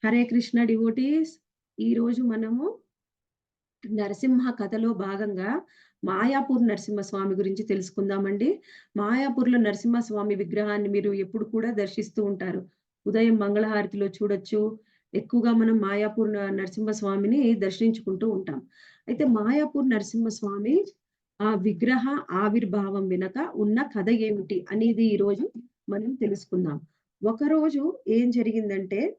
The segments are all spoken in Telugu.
హరే కృష్ణ డివోటీస్. ఈరోజు మనము నరసింహ కథలో భాగంగా మాయాపూర్ నరసింహస్వామి గురించి తెలుసుకుందామండి. మాయాపూర్‌లో నరసింహస్వామి విగ్రహాన్ని మీరు ఎప్పుడు కూడా దర్శిస్తూ ఉంటారు. ఉదయం మంగళహారతిలో చూడొచ్చు. ఎక్కువగా మనం మాయాపూర్ నరసింహస్వామిని దర్శించుకుంటూ ఉంటాం. అయితే మాయాపూర్ నరసింహస్వామి విగ్రహ ఆవిర్భావం వెనక ఉన్న కథ ఏమిటి అనేది ఈరోజు మనం తెలుసుకుందాం. ఒకరోజు ఏం జరిగిందంటే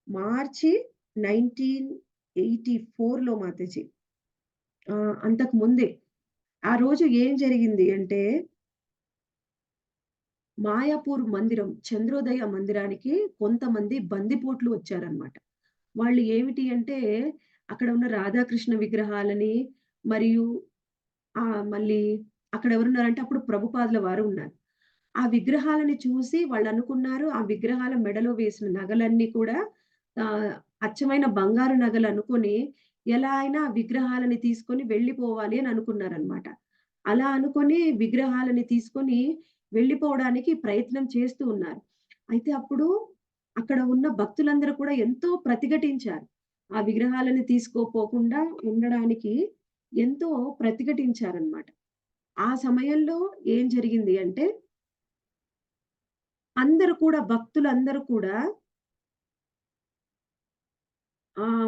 మార్చి 1984లో మాతాజీ. అంతకు ముందే. ఆ రోజు ఏం జరిగింది అంటే, మాయాపూర్ మందిరం, చంద్రోదయ మందిరానికి కొంతమంది బందిపోట్లు వచ్చారనమాట. వాళ్ళు ఏమిటి అంటే, అక్కడ ఉన్న రాధాకృష్ణ విగ్రహాలని మరియు మళ్ళీ అక్కడ ఎవరున్నారంటే, అప్పుడు ప్రభుపాదుల వారు ఉన్నారు. ఆ విగ్రహాలని చూసి వాళ్ళనుకున్నారు, ఆ విగ్రహాల మెడలో వేసిన నగలన్నీ కూడా ఆహ్, అచ్చమైన బంగారు నగలనుకోని, ఎలా అయినా ఆ విగ్రహాలని తీసుకొని వెళ్ళిపోవాలి అని అనుకున్నారనమాట. అలా అనుకోని విగ్రహాలని తీసుకొని వెళ్ళిపోవడానికి ప్రయత్నం చేస్తూ ఉన్నారు. అయితే అప్పుడు అక్కడ ఉన్న భక్తులందరూ కూడా ఎంతో ప్రతిఘటించారు. ఆ విగ్రహాలని తీసుకోపోకుండా ఉండడానికి ఎంతో ప్రతిఘటించారనమాట. ఆ సమయంలో ఏం జరిగింది అంటే అందరూ కూడా భక్తులందరూ కూడా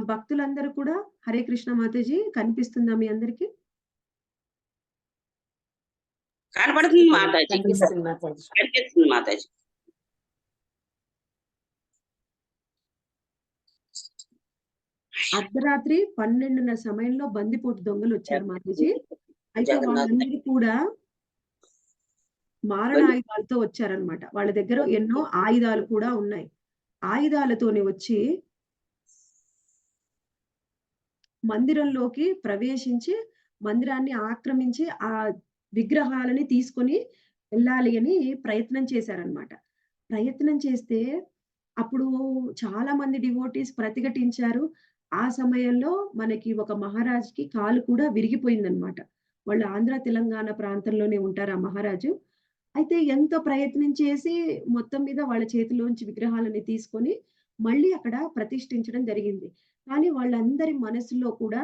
భక్తులందరూ కూడా హరే కృష్ణ మాతాజీ కనిపిస్తుందా మీ అందరికి? కనపడుతుంది మాతాజీ. కనిపిస్తుంది మాతాజీ. కనిపిస్తుంది మాతాజీ. అర్ధరాత్రి 12:30 సమయంలో బందిపోటు దొంగలొచ్చారు మాతాజీ. అయితే జగన్నాథ్ వాళ్ళందరూ కూడా మారణాయుధాలతో వచ్చారనమాట. వాళ్ళ దగ్గర ఎన్నో ఆయుధాలు కూడా ఉన్నాయి. ఆయుధాలతోని వచ్చి మందిరంలోకి ప్రవేశించి, మందిరాన్ని ఆక్రమించి, ఆ విగ్రహాలని తీసుకొని వెళ్ళాలి అని ప్రయత్నం చేశారనమాట. ప్రయత్నం చేస్తే, అప్పుడు చాలా మంది డివోటీస్ ప్రతిఘటించారు. ఆ సమయంలో మనకి ఒక మహారాజుకి కాలు కూడా విరిగిపోయిందనమాట. వాళ్ళు ఆంధ్ర, తెలంగాణ ప్రాంతంలోనే ఉంటారు ఆ మహారాజు. అయితే ఎంతో ప్రయత్నం చేసి మొత్తం మీద వాళ్ళ చేతిలోంచి విగ్రహాలని తీసుకొని మళ్ళీ అక్కడ ప్రతిష్ఠించడం జరిగింది. కానీ వాళ్ళందరి మనసులో కూడా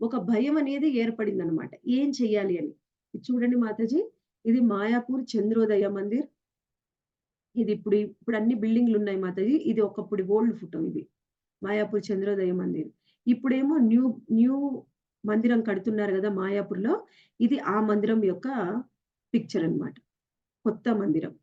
ఒక భయం అనేది ఏర్పడిందనమాట. ఏం చెయ్యాలి అని. ఇది చూడండి మాతాజీ. ఇది మాయాపూర్ చంద్రోదయ మందిర్. ఇది ఇప్పుడు అన్ని బిల్డింగ్‌లున్నాయి మాతాజీ. ఇది ఒకప్పుడు ఓల్డ్ ఫోటో ఇది. మాయాపూర్ చంద్రోదయ మందిర్. ఇప్పుడేమో న్యూ న్యూ మందిరం కడుతున్నారు గదా! మాయాపూర్‌లో. ఇది ఆ మందిరం యొక్క పిక్చర్ అన్నమాట. కొత్త మందిరం.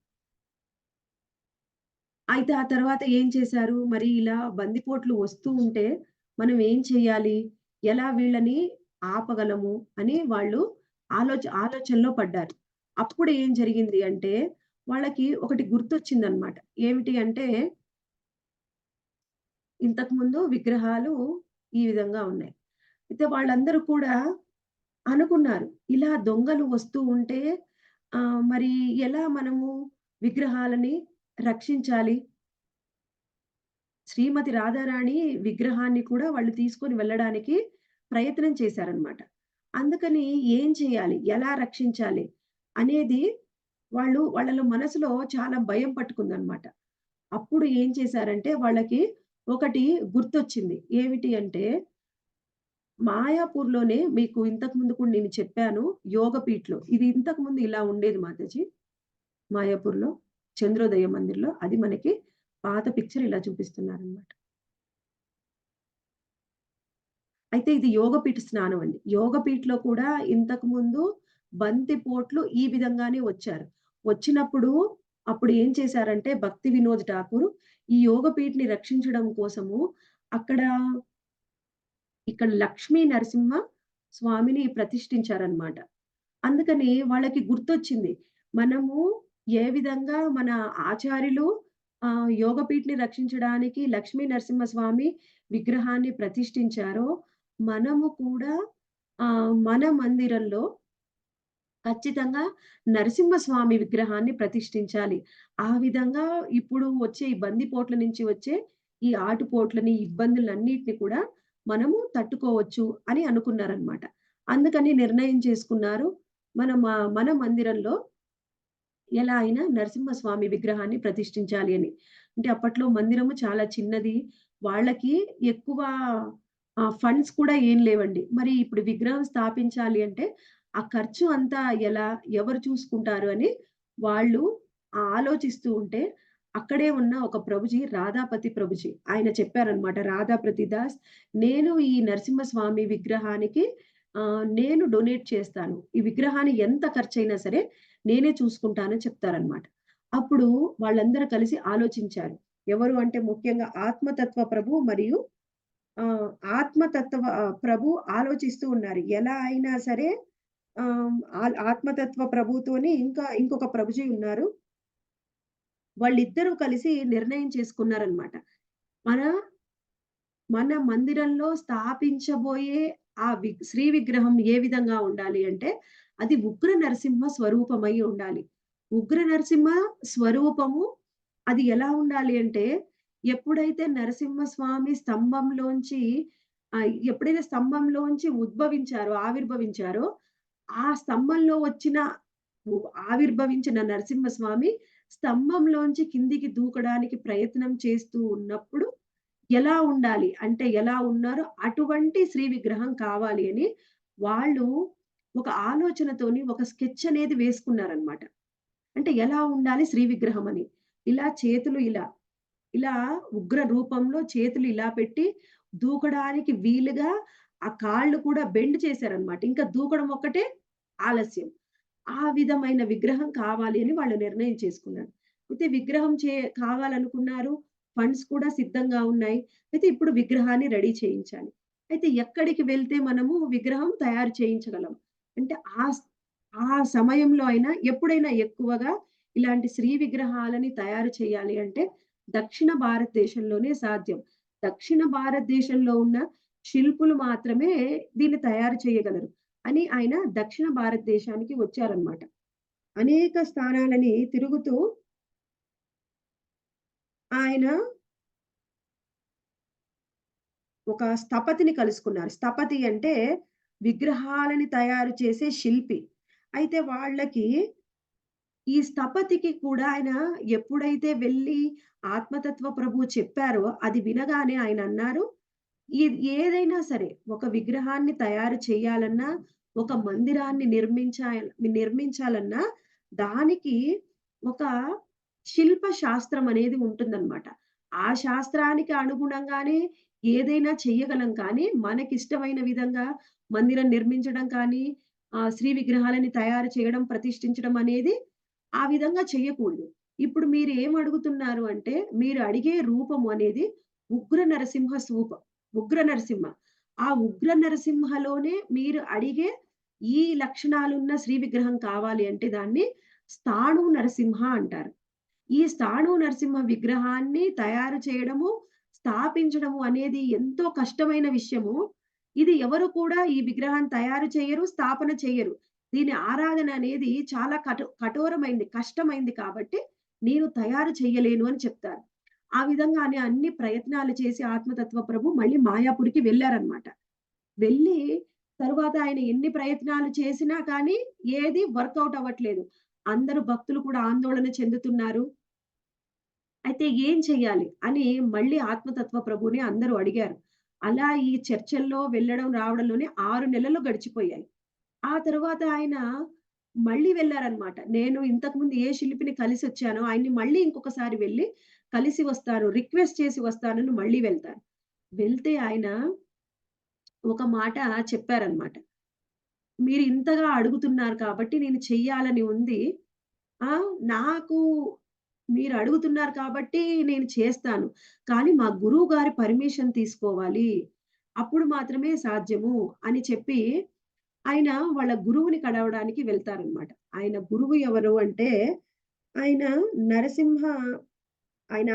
అయితే ఆ తర్వాత ఏం చేశారు? మరి ఇలా బందిపోట్లు వస్తూ ఉంటే మనం ఏం చేయాలి? ఎలా వీళ్ళని ఆపగలము అని వాళ్ళు ఆలోచనలో పడ్డారు. అప్పుడు ఏం జరిగింది అంటే వాళ్ళకి ఒకటి గుర్తొచ్చిందన్నమాట. ఏమిటి అంటే ఇంతకుముందు విగ్రహాలు ఈ విధంగా ఉన్నాయి. అయితే వాళ్ళందరూ కూడా అనుకున్నారు. ఇలా దొంగలు వస్తూ ఉంటే మరి ఎలా మనము విగ్రహాలని రక్షించాలి? శ్రీమతి రాధారాణి విగ్రహాన్ని కూడా వాళ్ళు తీసుకొని వెళ్ళడానికి ప్రయత్నం చేశారనమాట. అందుకని ఏం చేయాలి? ఎలా రక్షించాలి? అనేది వాళ్ళలో మనసులో చాలా భయం పట్టుకుందనమాట. అప్పుడు ఏం చేశారంటే వాళ్ళకి ఒకటి గుర్తొచ్చింది. ఏమిటి అంటే మాయాపూర్‌లోనే మీకు ఇంతకు ముందు కూడా నేను చెప్పాను యోగపీఠ్‌లో. ఇది ఇంతకుముందు ఇలా ఉండేది మాతాజీ. మాయాపూర్‌లో చంద్రోదయ మందిర్‌లో. అది మనకి పాత పిక్చర్ ఇలా చూపిస్తున్నారనమాట. అయితే ఇది యోగపీఠ స్నానం అండి. యోగపీఠలో కూడా ఇంతకుముందు బంతిపోట్లు ఈ విధంగానే వచ్చారు. వచ్చినప్పుడు అప్పుడు ఏం చేశారంటే భక్తి వినోద్ ఠాకూర్ ఈ యోగపీఠని రక్షించడం కోసము అక్కడ ఇక్కడ లక్ష్మీ నరసింహ స్వామిని ప్రతిష్ఠించారనమాట. అందుకని వాళ్ళకి గుర్తొచ్చింది. మనము ఏ విధంగా మన ఆచార్యులు యోగపీఠని రక్షించడానికి లక్ష్మీ నరసింహస్వామి విగ్రహాన్ని ప్రతిష్ఠించారో, మనము కూడా మన మందిరంలో ఖచ్చితంగా నరసింహస్వామి విగ్రహాన్ని ప్రతిష్ఠించాలి. ఆ విధంగా ఇప్పుడు వచ్చే ఈ బందిపోట్ల నుంచి వచ్చే ఈ ఆటుపోట్లని, ఇబ్బందులన్నిటిని కూడా మనము తట్టుకోవచ్చు అని అనుకున్నారనమాట. అందుకని నిర్ణయం చేసుకున్నారు. మన మందిరంలో ఎలా అయినా నరసింహస్వామి విగ్రహాన్ని ప్రతిష్ఠించాలి అని. అంటే అప్పట్లో మందిరము చాలా చిన్నది. వాళ్ళకి ఎక్కువ ఫండ్స్ కూడా ఏం లేవండి. మరి ఇప్పుడు విగ్రహం స్థాపించాలి అంటే, ఆ ఖర్చు అంతా ఎలా, ఎవరు చూసుకుంటారు అని వాళ్ళు ఆలోచిస్తూ ఉంటే, అక్కడే ఉన్న ఒక ప్రభుజీ రాధాపతి ప్రభుజీ ఆయన చెప్పారనమాట. రాధాపతి దాస్, నేను ఈ నరసింహస్వామి విగ్రహానికి నేను డొనేట్ చేస్తాను. ఈ విగ్రహాన్ని ఎంత ఖర్చయినా సరే నేనే చూసుకుంటానని చెప్తారనమాట. అప్పుడు వాళ్ళందరూ కలిసి ఆలోచించారు. ఎవరు అంటే ముఖ్యంగా ఆత్మతత్వ ప్రభు మరియు ఆహ్, ప్రభు ఆలోచిస్తూ ఉన్నారు. ఎలా అయినా సరే ఆత్మతత్వ ప్రభుతోని ఇంకొక ప్రభుజీ ఉన్నారు. వాళ్ళిద్దరూ కలిసి నిర్ణయం చేసుకున్నారనమాట. మన మన మందిరంలో స్థాపించబోయే శ్రీ విగ్రహం ఏ విధంగా ఉండాలి అంటే, అది ఉగ్ర నరసింహ స్వరూపమై ఉండాలి. ఉగ్ర నరసింహ స్వరూపము అది ఎలా ఉండాలి అంటే, ఎప్పుడైతే నరసింహస్వామి ఎప్పుడైతే స్తంభంలోంచి ఆవిర్భవించారో, ఆ స్తంభంలో వచ్చిన ఉ ఆవిర్భవించిన నరసింహస్వామి స్తంభంలోంచి కిందికి దూకడానికి ప్రయత్నం చేస్తూ ఉన్నప్పుడు ఎలా ఉండాలి? అంటే ఎలా ఉన్నారో అటువంటి శ్రీ విగ్రహం కావాలి అని వాళ్ళు ఒక ఆలోచనతోని ఒక స్కెచ్ అనేది వేసుకున్నారనమాట. అంటే ఎలా ఉండాలి శ్రీ విగ్రహం అని. ఇలా చేతులు ఇలా ఉగ్ర రూపంలో చేతులు ఇలా పెట్టి దూకడానికి వీలుగా ఆ కాళ్ళు కూడా బెండ్ చేశారనమాట. ఇంకా దూకడం ఒక్కటే ఆలస్యం. ఆ విధమైన విగ్రహం కావాలి అని వాళ్ళు నిర్ణయం చేసుకున్నారు. అయితే విగ్రహం కావాలనుకున్నారు. ఫండ్స్ కూడా సిద్ధంగా ఉన్నాయి. అయితే ఇప్పుడు విగ్రహాన్ని రెడీ చేయించాలి. అయితే ఎక్కడికి వెళ్తే మనము విగ్రహం తయారు చేయించగలం? అంటే ఆ సమయంలో అయినా ఎప్పుడైనా ఎక్కువగా ఇలాంటి శ్రీ విగ్రహాలని తయారు చేయాలి అంటే దక్షిణ భారతదేశంలోనే సాధ్యం. దక్షిణ భారతదేశంలో ఉన్న శిల్పులు మాత్రమే దీన్ని తయారు చేయగలరు అని ఆయన దక్షిణ భారతదేశానికి వచ్చారన్నమాట. అనేక స్థానాలని తిరుగుతూ ఆయన ఒక స్థపతిని కలుసుకున్నారు. స్థపతి అంటే విగ్రహాలని తయారు చేసే శిల్పి. అయితే వాళ్ళకి ఈ స్థపతికి కూడా ఆయన ఎప్పుడైతే వెళ్లి ఆత్మతత్వ ప్రభువు చెప్పారో అది వినగానే ఆయనన్నారు, ఏదైనా సరే ఒక విగ్రహాన్ని తయారు చేయాలన్నా, ఒక మందిరాన్ని నిర్మించాలన్నా దానికి ఒక శిల్ప శాస్త్రం అనేది ఉంటుందన్నమాట. ఆ శాస్త్రానికి అనుగుణంగానే ఏదైనా చెయ్యగలం కానీ, మనకిష్టమైన విధంగా మందిరం నిర్మించడం కానీ, శ్రీ విగ్రహాలని తయారు చేయడం, ప్రతిష్ఠించడం అనేది ఆ విధంగా చెయ్యకూడదు. ఇప్పుడు మీరేమడుగుతున్నారు అంటే, మీరు అడిగే రూపము అనేది ఉగ్ర నరసింహ సూపం. ఉగ్ర నరసింహ. ఆ ఉగ్ర నరసింహలోనే మీరు అడిగే ఈ లక్షణాలున్న శ్రీ విగ్రహం కావాలి అంటే దాన్ని స్థాణు నరసింహ అంటారు. ఈ స్థాణు నరసింహ విగ్రహాన్ని తయారు చేయడము, స్థాపించడము అనేది ఎంతో కష్టమైన విషయము. ఇది ఎవరు కూడా ఈ విగ్రహాన్ని తయారు చెయ్యరు, స్థాపన చెయ్యరు. దీని ఆరాధన అనేది చాలా కఠోరమైంది, కష్టమైంది కాబట్టి నేను తయారు చెయ్యలేను అని చెప్తారు. ఆ విధంగానే అన్ని ప్రయత్నాలు చేసి ఆత్మతత్వ ప్రభు మళ్ళీ మాయాపూర్‌కి వెళ్లారన్నమాట. వెళ్ళి తరువాత ఆయన ఎన్ని ప్రయత్నాలు చేసినా కానీ ఏది వర్కౌట్ అవ్వట్లేదు. అందరూ భక్తులు కూడా ఆందోళన చెందుతున్నారు. అయితే ఏం చెయ్యాలి? అని మళ్ళీ ఆత్మతత్వ ప్రభువుని అందరూ అడిగారు. అలా ఈ చర్చల్లో వెళ్ళడం, రావడంలోనే 6 నెలలు గడిచిపోయాయి. ఆ తరువాత ఆయన మళ్ళీ వెళ్లారన్నమాట. నేను ఇంతకుముందు ఏ శిల్పిని కలిసొచ్చానో ఆయన్ని మళ్ళీ ఇంకొకసారి వెళ్లి కలిసి వస్తాను, రిక్వెస్ట్ చేసి వస్తానని మళ్ళీ వెళ్తారు. వెళ్తే ఆయన ఒక మాట చెప్పారన్నమాట. మీరు ఇంతగా అడుగుతున్నారు కాబట్టి నేను చెయ్యాలని ఉంది. ఆ! నాకు మీరు అడుగుతున్నారు కాబట్టి నేను చేస్తాను. కానీ మా గురువు గారి పర్మిషన్ తీసుకోవాలి. అప్పుడు మాత్రమే సాధ్యము అని చెప్పి ఆయన వాళ్ళ గురువుని కలవడానికి వెళ్తారనమాట. ఆయన గురువు ఎవరు అంటే ఆయన నరసింహ ఆయన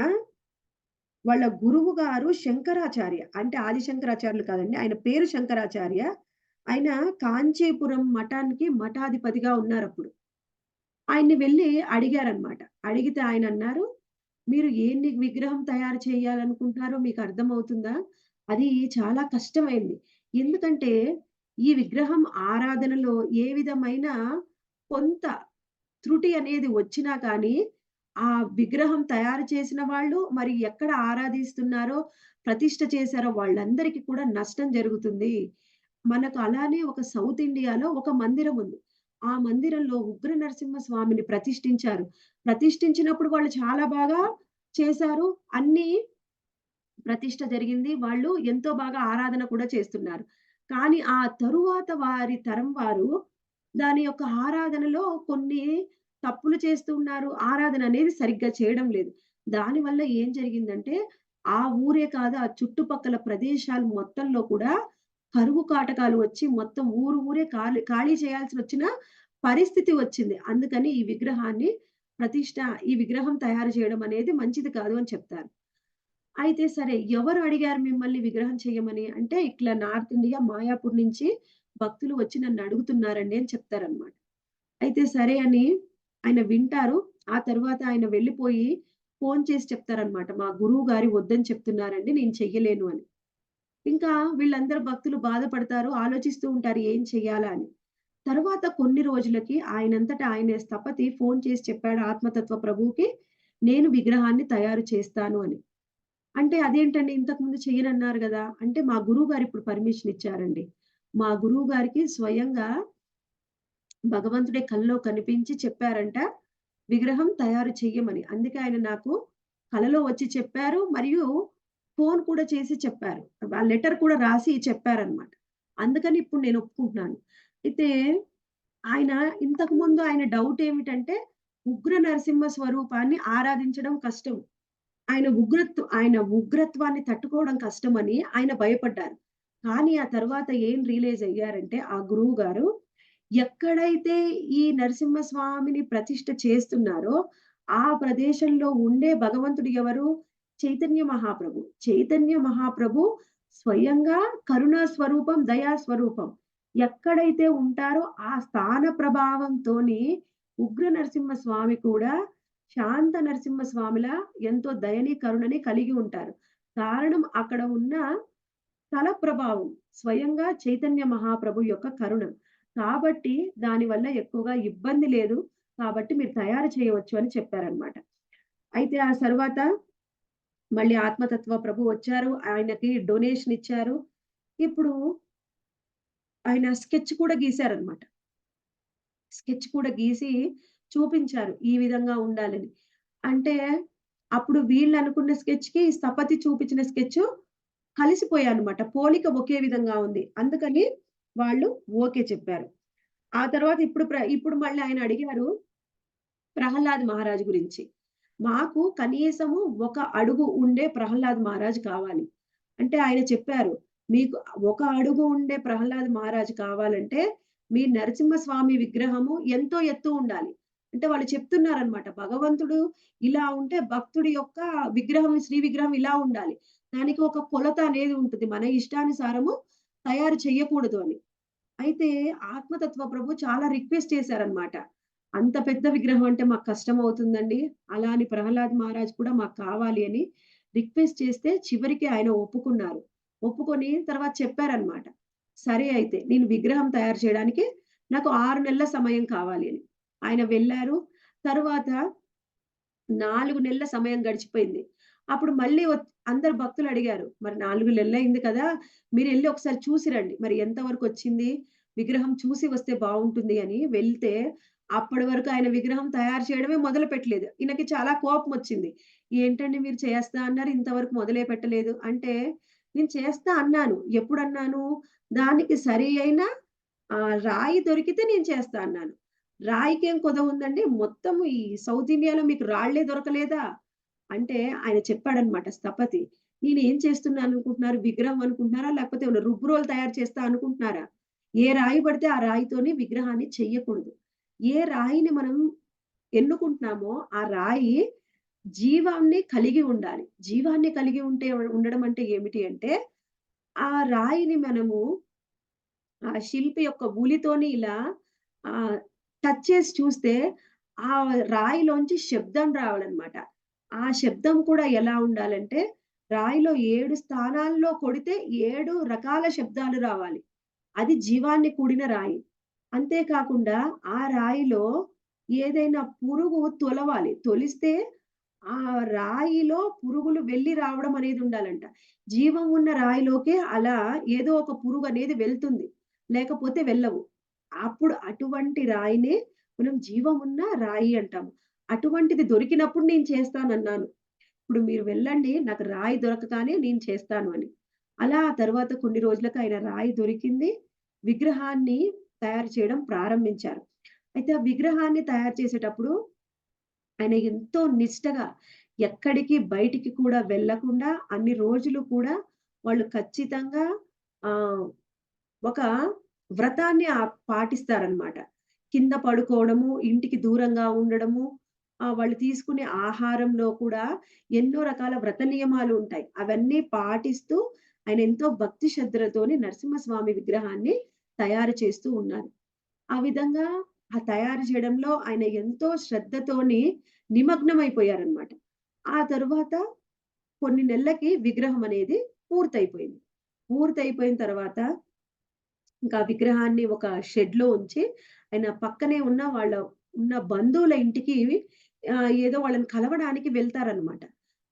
వాళ్ళ గురువు గారు శంకరాచార్య. అంటే ఆది శంకరాచార్యులు కాదండి. ఆయన పేరు శంకరాచార్య. ఆయన కాంచీపురం మఠానికి మఠాధిపతిగా ఉన్నారప్పుడు. ఆయన్ని వెళ్లి అడిగారనమాట. అడిగితే ఆయనన్నారు, "మీరు విగ్రహం తయారు చేయాలనుకుంటున్నారో మీకర్థమవుతుందా? అది చాలా కష్టమైంది. ఎందుకంటే, ఈ విగ్రహం ఆరాధనలో ఏ విధమైన కొంత త్రుటి అనేది వచ్చినా కానీ, ఆ విగ్రహం తయారు చేసిన వాళ్ళు మరి ఎక్కడ ఆరాధిస్తున్నారో, ప్రతిష్ఠ చేశారో వాళ్ళందరికీ కూడా నష్టం జరుగుతుంది. మనకు అలానే ఒక సౌత్ ఇండియాలో ఒక మందిరం ఉంది. ఆ మందిరంలో ఉగ్ర నరసింహ స్వామిని ప్రతిష్ఠించారు. ప్రతిష్ఠించినప్పుడు వాళ్ళు చాలా బాగా చేశారు. అన్నీ ప్రతిష్ఠ జరిగింది. వాళ్ళు ఎంతో బాగా ఆరాధన కూడా చేస్తున్నారు. కానీ ఆ తరువాత వారి తరం వారు దాని యొక్క ఆరాధనలో కొన్ని తప్పులు చేస్తూ ఉన్నారు. ఆరాధన అనేది సరిగ్గా చేయడం లేదు. దానివల్ల ఏం జరిగిందంటే, ఆ ఊరే కాదు ఆ చుట్టుపక్కల ప్రదేశాలు మొత్తంలో కూడా కరువు కాటకాలు వచ్చి మొత్తం ఊరు ఊరే ఖాళీ చేయాల్సినొచ్చిన పరిస్థితి వచ్చింది. అందుకని ఈ విగ్రహం తయారు చేయడం అనేది మంచిది కాదు అని చెప్తారు. అయితే సరే ఎవరు అడిగారు మిమ్మల్ని విగ్రహం చెయ్యమని? అంటే ఇట్లా నార్త్ ఇండియా మాయాపూర్ నుంచి భక్తులు వచ్చి నన్నడుగుతున్నారండి అని చెప్తారనమాట. అయితే సరే అని ఆయన వింటారు. ఆ తర్వాత ఆయన వెళ్ళిపోయి ఫోను చేసి చెప్తారనమాట. మా గురువు గారు వద్దని చెప్తున్నారండి. నేను చెయ్యలేను అని. ఇంకా వీళ్ళందరూ భక్తులు బాధపడతారు. ఆలోచిస్తూ ఉంటారు ఏం చెయ్యాలా అని. తరువాత కొన్ని రోజులకి ఆయనంతట ఆయనే స్థపతి ఫోను చేసి చెప్పాడు ఆత్మతత్వ ప్రభువుకి, నేను విగ్రహాన్ని తయారు చేస్తాను అని. అంటే అదేంటండి ఇంతకుముందు చెయ్యనన్నారు గదా! అంటే మా గురువుగారు ఇప్పుడు పర్మిషన్ ఇచ్చారండి. మా గురువుగారికి స్వయంగా భగవంతుడే కల్లో కనిపించి చెప్పారంట, విగ్రహం తయారు చెయ్యమని. అందుకే ఆయన నాకు కలలో వచ్చి చెప్పారు. మరియు ఫోను కూడా చేసి చెప్పారు. ఆ లెటర్ కూడా రాసి చెప్పారనమాట. అందుకని ఇప్పుడు నేను ఒప్పుకుంటున్నాను. అయితే ఆయన ఇంతకుముందు ఆయన డౌట్ ఏమిటంటే, ఉగ్ర నరసింహ స్వరూపాన్ని ఆరాధించడం కష్టం. ఆయన ఉగ్రత్వాన్ని తట్టుకోవడం కష్టమని ఆయన భయపడ్డారు. కానీ ఆ తర్వాత ఏం రియలైజ్ అయ్యారంటే ఆ గురువు గారు, ఎక్కడైతే ఈ నరసింహస్వామిని ప్రతిష్ఠ చేస్తున్నారో, ఆ ప్రదేశంలో ఉండే భగవంతుడు ఎవరు? చైతన్య మహాప్రభు. చైతన్య మహాప్రభు స్వయంగా కరుణా స్వరూపం, దయా స్వరూపం. ఎక్కడైతే ఉంటారో ఆ స్థాన ప్రభావంతోని ఉగ్ర నరసింహ స్వామి కూడా శాంత నరసింహ స్వామిలా ఎంతో దయని, కరుణని కలిగి ఉంటారు. కారణం అక్కడ ఉన్న స్థల ప్రభావం. స్వయంగా చైతన్య మహాప్రభు యొక్క కరుణ. కాబట్టి దానివల్ల ఎక్కువగా ఇబ్బంది లేదు. కాబట్టి మీరు తయారు చేయవచ్చు అని చెప్పారనమాట. అయితే ఆ తర్వాత మళ్ళీ ఆత్మతత్వ ప్రభు వచ్చారు. ఆయనకి డొనేషన్ ఇచ్చారు. ఇప్పుడు ఆయన స్కెచ్ కూడా గీశారనమాట. స్కెచ్ కూడా గీసి చూపించారు. ఈ విధంగా ఉండాలని. అంటే అప్పుడు వీళ్ళనుకున్న స్కెచ్‌కి స్థపతి చూపించిన స్కెచు కలిసిపోయాయన్నమాట. పోలిక ఒకే విధంగా ఉంది. అందుకని వాళ్ళు ఓకే చెప్పారు. ఆ తర్వాత ఇప్పుడు మళ్ళీ ఆయన అడిగారు 'ప్రహ్లాద్ మహారాజ్' గురించి. మాకు కనీసము ఒక అడుగు ఉండే 'ప్రహ్లాద్ మహారాజ్' కావాలి. అంటే ఆయన చెప్పారు, "మీకు ఒక అడుగు ఉండే 'ప్రహ్లాద్ మహారాజ్' కావాలంటే మీ నరసింహస్వామి విగ్రహము ఎంతో ఎత్తు ఉండాలి." అంటే వాళ్ళు చెప్తున్నారనమాట. భగవంతుడు ఇలా ఉంటే భక్తుడి యొక్క విగ్రహం, శ్రీ విగ్రహం ఇలా ఉండాలి. దానికి ఒక కొలత అనేది ఉంటుంది. మన ఇష్టానుసారము తయారు చెయ్యకూడదు అని. అయితే ఆత్మతత్వ ప్రభు చాలా రిక్వెస్ట్ చేశారనమాట. అంత పెద్ద విగ్రహం అంటే మాకు కష్టమవుతుందండి. అలా అని ప్రహ్లాద్ మహారాజ్ కూడా మాకు కావాలి అని రిక్వెస్ట్ చేస్తే చివరికి ఆయన ఒప్పుకున్నారు. ఒప్పుకొని తర్వాత చెప్పారనమాట. సరే అయితే నేను విగ్రహం తయారు చేయడానికి నాకు 6 నెలల సమయం కావాలి అని. ఆయన వెళ్లారు. తరువాత 4 నెలల సమయం గడిచిపోయింది. అప్పుడు మళ్ళీ అందరు భక్తులడిగారు. "మరి 4 నెలలయింది కదా! మీరెళ్లి ఒకసారి చూసి రండి. మరి ఎంత వరకొచ్చింది? విగ్రహం చూసి వస్తే బావుంటుంది" అని వెళ్తే, అప్పటి వరకు ఆయన విగ్రహం తయారు చేయడమే మొదలుపెట్టలేదు. ఈయనకి చాలా కోపమొచ్చింది. "ఏంటండి మీరు చేస్తా అన్నారు, ఇంతవరకు మొదలే పెట్టలేదు" అంటే, "నేను చేస్తా అన్నాను. ఎప్పుడన్నాను? దానికి సరి అయిన రాయి దొరికితే నేను చేస్తా" అన్నాను. రాయికేం కొదవుందండి. మొత్తం ఈ సౌత్ ఇండియాలో మీకు రాళ్ళే దొరకలేదా? అంటే ఆయన చెప్పాడన్నమాట స్థపతి. నేనేం చేస్తున్నాననుకుంటున్నారు? విగ్రహం అనుకుంటున్నారా? లేకపోతే ఏమన్నా రుబ్బురోలు తయారు చేస్తా అనుకుంటున్నారా? ఏ రాయి పడితే ఆ రాయితోని విగ్రహాన్ని చెయ్యకూడదు. ఏ రాయిని మనం ఎన్నుకుంటున్నామో ఆ రాయి జీవాన్ని కలిగి ఉండాలి. జీవాన్ని కలిగి ఉండడం అంటే ఏమిటి అంటే, ఆ రాయిని మనము ఆ శిల్పి యొక్క ఉలితోని ఇలా ఆహ్, టచ్ చేసి చూస్తే, ఆ రాయిలోంచి శబ్దం రావాలనమాట. ఆ శబ్దం కూడా ఎలా ఉండాలంటే, రాయిలో 7 స్థానాల్లో కొడితే 7 రకాల శబ్దాలు రావాలి. అది జీవాన్ని కూడిన రాయి. అంతే కాకుండా ఆ రాయిలో ఏదైనా పురుగు తొలవాలి. తొలిస్తే ఆ రాయిలో పురుగులు వెళ్లి రావడం అనేది ఉండాలంట. జీవం ఉన్న రాయిలోకే అలా ఏదో ఒక పురుగనేది వెళ్తుంది. లేకపోతే వెళ్ళవు. అప్పుడు అటువంటి రాయినే మనం జీవం ఉన్న రాయి అంటాము. అటువంటిది దొరికినప్పుడు నేను చేస్తానన్నాను. ఇప్పుడు మీరు వెళ్ళండి. నాకు రాయి దొరకగానే నేను చేస్తాను అని. అలా ఆ తర్వాత కొన్ని రోజులకి ఆయన రాయి దొరికింది. విగ్రహాన్ని తయారు చేయడం ప్రారంభించారు. అయితే ఆ విగ్రహాన్ని తయారు చేసేటప్పుడు ఆయన ఎంతో నిష్టగా ఎక్కడికి బయటికి కూడా వెళ్ళకుండా అన్ని రోజులు కూడా వాళ్ళు ఖచ్చితంగా ఆహ్, ఒక వ్రతాన్ని పాటిస్తారనమాట. కింద పడుకోవడము, ఇంటికి దూరంగా ఉండడము, వాళ్ళు తీసుకునే ఆహారంలో కూడా ఎన్నో రకాల వ్రత నియమాలు ఉంటాయి. అవన్నీ పాటిస్తూ ఆయన ఎంతో భక్తి శ్రద్ధలతోని నరసింహస్వామి విగ్రహాన్ని తయారు చేస్తూ ఉన్నారు. ఆ విధంగా ఆ తయారు చేయడంలో ఆయన ఎంతో శ్రద్ధతోని నిమగ్నమైపోయారనమాట. ఆ తరువాత కొన్ని నెలలకి విగ్రహం అనేది పూర్తయిపోయింది. పూర్తయిపోయిన తర్వాత ఇంకా విగ్రహాన్ని ఒక షెడ్‌లో ఉంచి, ఆయన పక్కనే ఉన్న బంధువుల ఇంటికి ఏదో వాళ్ళని కలవడానికి వెళ్తారనమాట.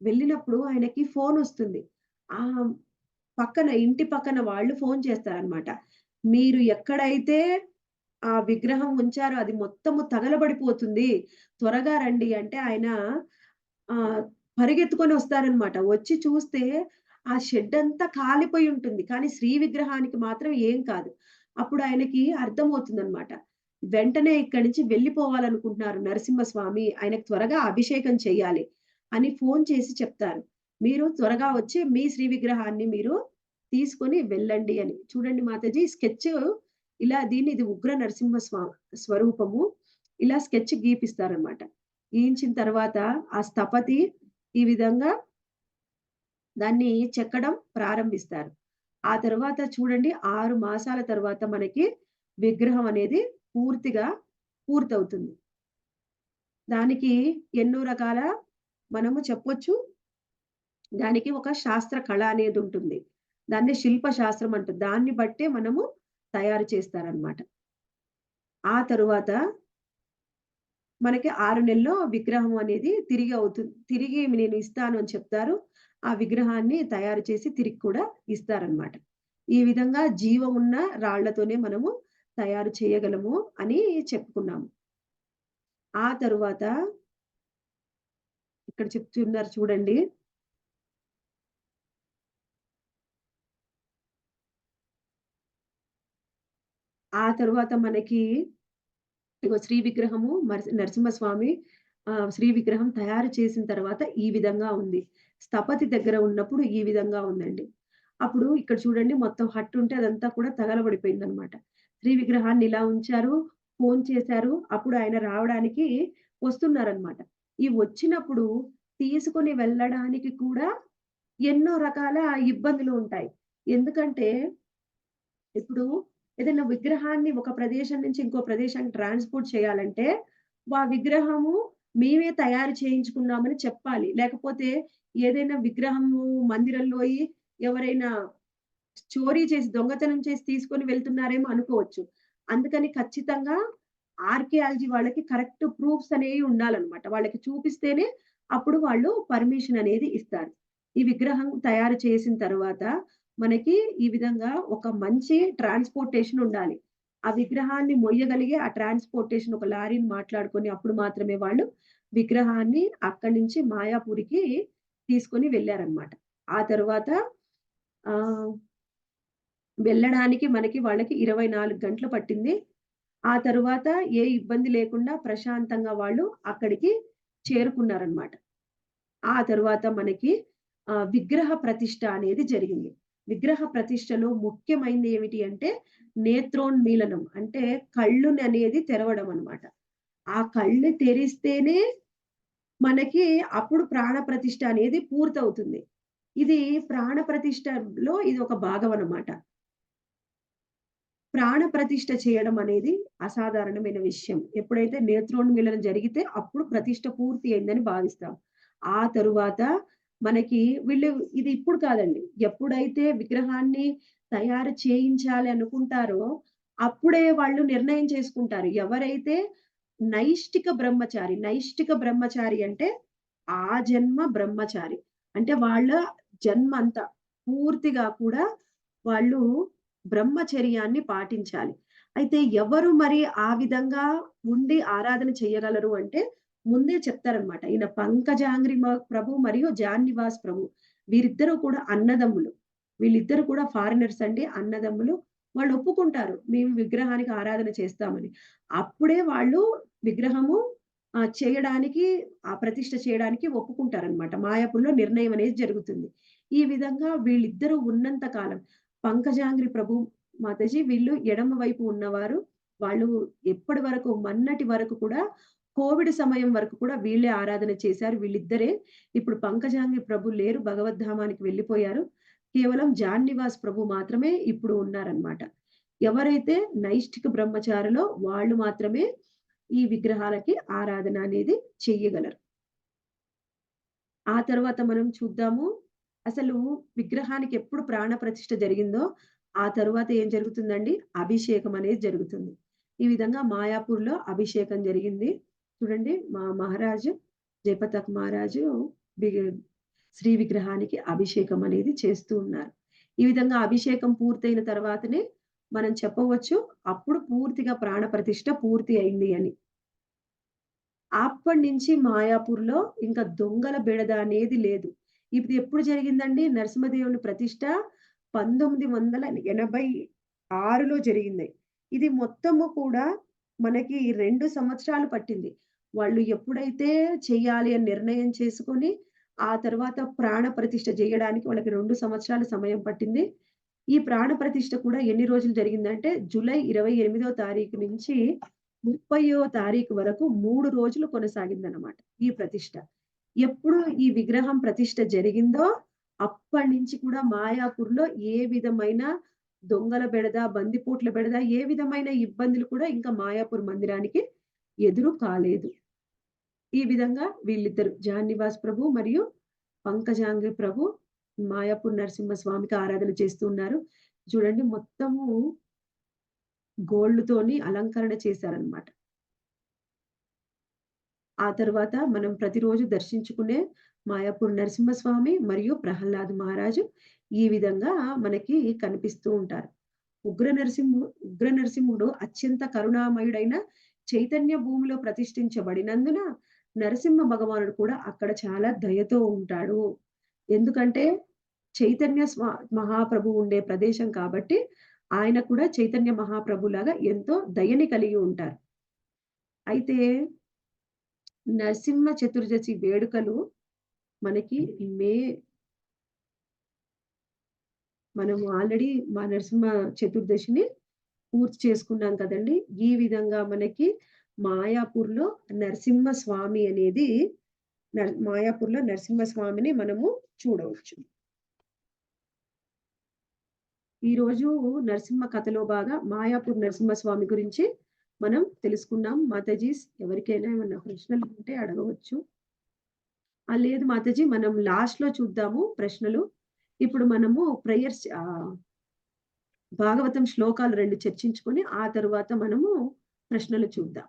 వెళ్ళినప్పుడు ఆయనకి ఫోనొస్తుంది. ఆహ్, ఇంటి పక్కన వాళ్ళు ఫోను చేస్తారనమాట. "మీరు ఎక్కడైతే ఆ విగ్రహం ఉంచారో అది మొత్తము తగలబడిపోతుంది. త్వరగా రండి" అంటే ఆయన ఆహ్, పరిగెత్తుకొని వస్తారనమాట. వచ్చి చూస్తే ఆ షెడ్డంతా కాలిపోయి ఉంటుంది. కానీ శ్రీ విగ్రహానికి మాత్రం ఏం కాదు. అప్పుడు ఆయనకి అర్థమవుతుందనమాట. వెంటనే ఇక్కడి నుంచి వెళ్ళిపోవాలనుకుంటున్నారు నరసింహస్వామి. ఆయనకు త్వరగా అభిషేకం చెయ్యాలి అని ఫోను చేసి చెప్తారు. మీరు త్వరగా వచ్చి మీ శ్రీ విగ్రహాన్ని మీరు తీసుకొని వెళ్ళండి అని. చూడండి మాతాజీ స్కెచ్ ఇది ఉగ్ర స్వరూపము. ఇలా స్కెచ్ గీపిస్తారనమాట. గీయించిన తర్వాత ఆ స్థపతి ఈ విధంగా దాన్ని చెక్కడం ప్రారంభిస్తారు. ఆ తరువాత చూడండి 6 మాసాల తరువాత మనకి విగ్రహం అనేది పూర్తిగా పూర్తవుతుంది. దానికి ఎన్నో రకాల మనము చెప్పొచ్చు. దానికి ఒక శాస్త్ర కళ అనేదుంటుంది. దాన్ని శిల్ప శాస్త్రం అంటారు. దాన్ని బట్టే మనము తయారు చేస్తారనమాట. ఆ తరువాత మనకి 6 నెలల్లో విగ్రహం అనేది తిరిగి నేను ఇస్తాను అని చెప్తారు. ఆ విగ్రహాన్ని తయారు చేసి తిరిగి కూడా ఇస్తారనమాట. ఈ విధంగా జీవం ఉన్న రాళ్ళతోనే మనము తయారు చేయగలము అని చెప్పుకున్నాము. ఆ తరువాత ఇక్కడ చెప్తున్నారు చూడండి. ఆ తరువాత మనకి ఇగో శ్రీ విగ్రహము నరసింహస్వామి శ్రీ విగ్రహం తయారు చేసిన తర్వాత ఈ విధంగా ఉంది. స్థపతి దగ్గర ఉన్నప్పుడు ఈ విధంగా ఉందండి. అప్పుడు ఇక్కడ చూడండి మొత్తం హట్టు ఉంటే అదంతా కూడా తగలబడిపోయిందనమాట. శ్రీ విగ్రహాన్ని ఇలా ఉంచారు. ఫోను చేశారు. అప్పుడు ఆయన రావడానికి వస్తున్నారనమాట. ఈ వచ్చినప్పుడు తీసుకొని వెళ్ళడానికి కూడా ఎన్నో రకాల ఇబ్బందులు ఉంటాయి. ఎందుకంటే ఇప్పుడు ఏదైనా విగ్రహాన్ని ఒక ప్రదేశం నుంచి ఇంకో ప్రదేశానికి ట్రాన్స్‌పోర్ట్ చేయాలంటే, విగ్రహము మేమే తయారు చేయించుకున్నామని చెప్పాలి. లేకపోతే ఏదైనా విగ్రహము మందిరంలోయి ఎవరైనా చోరీ చేసి, దొంగతనం చేసి తీసుకొని వెళ్తున్నారేమో అనుకోవచ్చు. అందుకని ఖచ్చితంగా ఆర్కియాలజీ వాళ్ళకి కరెక్ట్ ప్రూఫ్స్ అనేవి ఉండాలన్నమాట. వాళ్ళకి చూపిస్తేనే అప్పుడు వాళ్ళు పర్మిషన్ అనేది ఇస్తారు. ఈ విగ్రహం తయారు చేసిన తరువాత మనకి ఈ విధంగా ఒక మంచి ట్రాన్స్‌పోర్టేషన్ ఉండాలి. ఆ విగ్రహాన్ని మొయ్యగలిగే ఆ ట్రాన్స్‌పోర్టేషన్ ఒక లారీని మాట్లాడుకొని అప్పుడు మాత్రమే వాళ్ళు విగ్రహాన్ని అక్కడి నుంచి మాయాపూరికి తీసుకొని వెళ్లారన్నమాట. ఆ తరువాత ఆహ్ వెళ్ళడానికి వాళ్ళకి 24 గంటలు పట్టింది. ఆ తరువాత ఏ ఇబ్బంది లేకుండా ప్రశాంతంగా వాళ్ళు అక్కడికి చేరుకున్నారనమాట. ఆ తరువాత మనకి విగ్రహ ప్రతిష్ఠ అనేది జరిగింది. విగ్రహ ప్రతిష్టలో ముఖ్యమైనది ఏమిటి అంటే నేత్రోన్మీలనం. అంటే కళ్ళుననేది తెరవడం అన్నమాట. ఆ కళ్ళు తెరిస్తేనే మనకి అప్పుడు ప్రాణ ప్రతిష్ఠ అనేది పూర్తవుతుంది. ఇది ప్రాణ ప్రతిష్టలో ఇది ఒక భాగం అన్నమాట. ప్రాణ ప్రతిష్ఠ చేయడం అనేది అసాధారణమైన విషయం. ఎప్పుడైతే నేత్రోన్మీలనం జరిగితే అప్పుడు ప్రతిష్ఠ పూర్తి అయిందని భావిస్తాం. ఆ తరువాత మనకి ఇది ఇప్పుడు కాదండి. ఎప్పుడైతే విగ్రహాన్ని తయారు చేయించాలి అనుకుంటారో, అప్పుడే వాళ్ళు నిర్ణయం చేసుకుంటారు. ఎవరైతే నైష్టిక బ్రహ్మచారి. నైష్టిక బ్రహ్మచారి అంటే ఆ జన్మ బ్రహ్మచారి. అంటే వాళ్ళ జన్మంతా పూర్తిగా కూడా వాళ్ళు బ్రహ్మచర్యాన్ని పాటించాలి. అయితే ఎవరు మరి ఆ విధంగా ఉండి ఆరాధన చేయగలరు అంటే ముందే చెప్తారనమాట. ఈయన పంకజాంగ్రి ప్రభు మరియు జాన్నివాస్ ప్రభు. వీరిద్దరూ కూడా అన్నదమ్ములు. వీళ్ళిద్దరూ కూడా ఫారినర్స్ అండి. అన్నదమ్ములు. వాళ్ళు ఒప్పుకుంటారు. మేము విగ్రహానికి ఆరాధన చేస్తామని. అప్పుడే వాళ్ళు విగ్రహము చేయడానికి ప్రతిష్ఠ చేయడానికి ఒప్పుకుంటారనమాట. మాయాపూర్‌లో నిర్ణయం అనేది జరుగుతుంది. ఈ విధంగా వీళ్ళిద్దరూ ఉన్నంత కాలం పంకజాంగ్రి ప్రభు మాతాజీ వీళ్ళు ఎడమ వైపు ఉన్నవారు. వాళ్ళు ఎప్పటి వరకు మొన్నటి వరకు కూడా కోవిడ్ సమయం వరకు కూడా వీళ్ళే ఆరాధన చేశారు. వీళ్ళిద్దరే. ఇప్పుడు పంకజాంగ్రి ప్రభు లేరు. భగవద్ధామానికి వెళ్ళిపోయారు. కేవలం జాన్నివాస్ ప్రభు మాత్రమే ఇప్పుడు ఉన్నారనమాట. ఎవరైతే నైష్ఠిక బ్రహ్మచారిలో వాళ్ళు మాత్రమే ఈ విగ్రహాలకి ఆరాధన అనేది చెయ్యగలరు. ఆ తర్వాత మనం చూద్దాము. అసలు విగ్రహానికి ఎప్పుడు ప్రాణ ప్రతిష్ఠ జరిగిందో, ఆ తరువాత ఏం జరుగుతుందండి? అభిషేకం అనేది జరుగుతుంది. ఈ విధంగా మాయాపూర్‌లో అభిషేకం జరిగింది. చూడండి మా మహారాజు జయపతాక్ మహారాజు వి శ్రీ విగ్రహానికి అభిషేకం అనేది చేస్తూ ఉన్నారు. ఈ విధంగా అభిషేకం పూర్తయిన తర్వాతనే మనం చెప్పవచ్చు. అప్పుడు పూర్తిగా ప్రాణ ప్రతిష్ఠ పూర్తి అయింది అని. అప్పటినుంచి మాయాపూర్‌లో ఇంకా దొంగల బెడద అనేది లేదు. ఇది ఎప్పుడు జరిగిందండి? నరసింహదేవుని ప్రతిష్ఠ 1986లో జరిగింది. ఇది మొత్తము కూడా మనకి 2 సంవత్సరాలు పట్టింది. వాళ్ళు ఎప్పుడైతే చేయాలి అని నిర్ణయం చేసుకొని, ఆ తర్వాత ప్రాణ ప్రతిష్ఠ జేయడానికి వాళ్ళకి 2 సంవత్సరాల సమయం పట్టింది. ఈ ప్రాణ ప్రతిష్ఠ కూడా ఎన్ని రోజులు జరిగిందంటే, జూలై 28వ తారీఖు నుంచి 30వ తారీఖు వరకు 3 రోజులు కొనసాగిందనమాట ఈ ప్రతిష్ఠ. ఎప్పుడు ఈ విగ్రహం ప్రతిష్ఠ జరిగిందో, అప్పటినుంచి కూడా మాయాపూర్‌లో ఏ విధమైన దొంగల బెడద, బందిపోట్ల బెడద, ఏ విధమైన ఇబ్బందులు కూడా ఇంకా మాయాపూర్ మందిరానికి ఎదురు కాలేదు. ఈ విధంగా వీళ్ళిద్దరు జాన్నివాస్ ప్రభు మరియు పంకజాంగ్రి ప్రభు మాయాపూర్ నరసింహస్వామికి ఆరాధన చేస్తూ ఉన్నారు. చూడండి మొత్తము గోల్డ్‌తోని అలంకరణ చేశారనమాట. ఆ తర్వాత మనం ప్రతిరోజు దర్శించుకునే మాయాపూర్ నరసింహస్వామి మరియు ప్రహ్లాద్ మహారాజు ఈ విధంగా మనకి కనిపిస్తూ ఉంటారు. ఉగ్ర నరసింహుడు అత్యంత కరుణామయుడైన చైతన్య భూమిలో ప్రతిష్ఠించబడినందున నరసింహ భగవానుడు కూడా అక్కడ చాలా దయతో ఉంటాడు. ఎందుకంటే చైతన్య మహాప్రభువు ఉండే ప్రదేశం కాబట్టి ఆయన కూడా చైతన్య మహాప్రభులాగా ఎంతో దయని కలిగి ఉంటారు. అయితే నరసింహ చతుర్దశి వేడుకలు మనకి మే మనము ఆల్రెడీ మా నరసింహ చతుర్దశిని పూర్తి చేసుకున్నాం కదండీ! ఈ విధంగా మనకి మాయాపూర్‌లో నరసింహ స్వామి అనేది మాయాపూర్‌లో నరసింహ స్వామిని మనము చూడవచ్చు. ఈరోజు నరసింహ కథలో బాగా మాయాపూర్ నరసింహస్వామి గురించి మనం తెలుసుకున్నాం. మాతాజీస్ ఎవరికైనా ఏమన్నా ప్రశ్నలు ఉంటే అడగవచ్చు. లేదు మాతాజీ మనం లాస్ట్‌లో చూద్దాము ప్రశ్నలు. ఇప్పుడు మనము భాగవతం శ్లోకాలు 2 చర్చించుకొని, ఆ తరువాత మనము ప్రశ్నలు చూద్దాం.